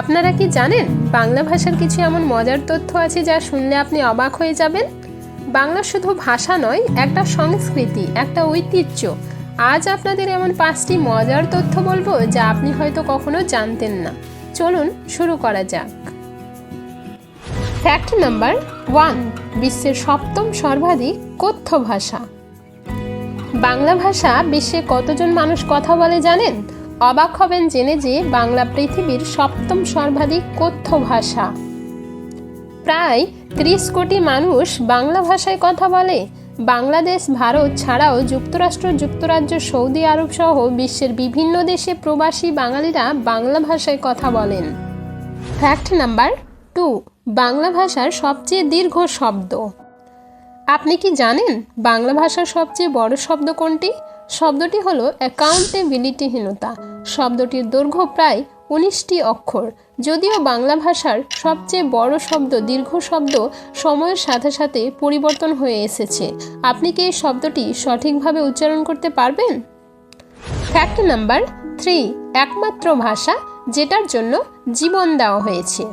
আপনারা কি জানেন বাংলা ভাষার কিছু এমন মজার তথ্য আছে যা শুনলে আপনি অবাক হয়ে যাবেন। বাংলা শুধু ভাষা নয়, একটা সংস্কৃতি, একটা ঐতিহ্য। আজ আপনাদের এমন 5টি মজার তথ্য বলবো যা আপনি হয়তো কখনো জানতেন না। চলুন শুরু করা যাক। ফ্যাক্ট নাম্বার 1, বিশ্বের 7ম সর্বাধিক কথ্য ভাষা। বাংলা ভাষা বিশ্বে কতজন মানুষ কথা বলে জানেন? অবাক হবেন জেনে যে বাংলা পৃথিবীর 7ম সর্বাধিক কথ্য ভাষা। প্রায় 30 কোটি মানুষ বাংলা ভাষায় কথা বলে। বাংলাদেশ, ভারত ছাড়াও যুক্তরাষ্ট্র, যুক্তরাজ্য, সৌদি আরব সহ বিশ্বের বিভিন্ন দেশে প্রবাসী বাঙালিরা বাংলা ভাষায় কথা বলেন। ফ্যাক্ট নাম্বার 2, বাংলা ভাষার সবচেয়ে দীর্ঘ শব্দ। আপনি কি জানেন বাংলা ভাষার সবচেয়ে বড় শব্দ কোনটি? শব্দটি হলো অ্যাকাউন্টেবিলিটিহীনতা। শব্দটির দৈর্ঘ্য প্রায় 19টি অক্ষর। যদিও বাংলা ভাষার সবচেয়ে বড় শব্দ দীর্ঘ শব্দ সময়ের সাথে সাথে পরিবর্তন হয়ে এসেছে। আপনি কি এই শব্দটি সঠিকভাবে উচ্চারণ করতে পারবেন? ফ্যাক্ট নাম্বার 3, একমাত্র ভাষা যেটার জন্য জীবন দেওয়া হয়েছে।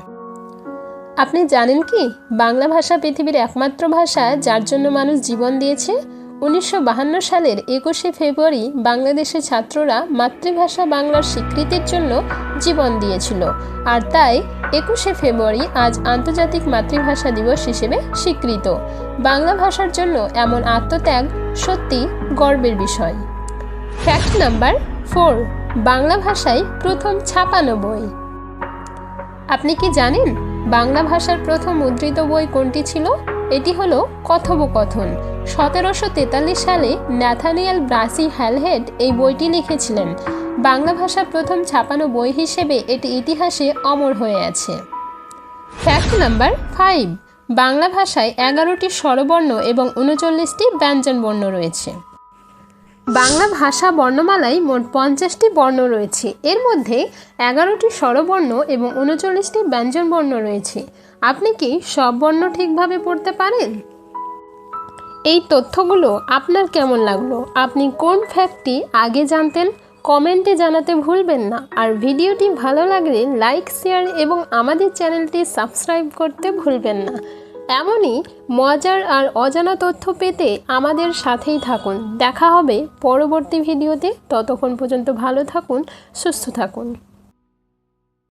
আপনি জানেন কি বাংলা ভাষা পৃথিবীর একমাত্র ভাষা যার জন্য মানুষ জীবন দিয়েছে? 1952 সালের 21শে ফেব্রুয়ারি বাংলাদেশের ছাত্ররা মাতৃভাষা বাংলার স্বীকৃতির জন্য জীবন দিয়েছিল। আর তাই 21শে ফেব্রুয়ারি আজ আন্তর্জাতিক মাতৃভাষা দিবস হিসেবে স্বীকৃত। বাংলা ভাষার জন্য এমন আত্মত্যাগ সত্যি গর্বের বিষয়। ফ্যাক্ট নাম্বার 4, বাংলা ভাষায় প্রথম ছাপানো বই। আপনি কি জানেন বাংলা ভাষার প্রথম মুদ্রিত বই কোনটি ছিল? এটি হলো কথোপকথন। 1743 সালে ন্যাথানিয়েল ব্রাসি হ্যালহেড এই বইটি লিখেছিলেন। বাংলা ভাষার প্রথম ছাপানো বই হিসেবে এটি ইতিহাসে অমর হয়ে আছে। ফ্যাক্ট নাম্বার 5, বাংলা ভাষায় 11টি স্বরবর্ণ এবং 39টি ব্যঞ্জনবর্ণ রয়েছে। বাংলা ভাষা বর্ণমালায় মোট 50টি বর্ণ রয়েছে। এর মধ্যে 11টি স্বরবর্ণ এবং 39টি ব্যঞ্জনবর্ণ রয়েছে। আপনি কি সব বর্ণ ঠিকভাবে পড়তে পারেন? এই তথ্যগুলো আপনার কেমন লাগলো? আপনি কোন ফ্যাক্টটি আগে জানতেন? কমেন্টে জানাতে ভুলবেন না। আর ভিডিওটি ভালো লাগলে লাইক, শেয়ার এবং আমাদের চ্যানেলটি সাবস্ক্রাইব করতে ভুলবেন না। এমনই মজার আর অজানা তথ্য পেতে আমাদের সাথেই থাকুন। দেখা হবে পরবর্তী ভিডিওতে। ততক্ষণ পর্যন্ত ভালো থাকুন, সুস্থ থাকুন।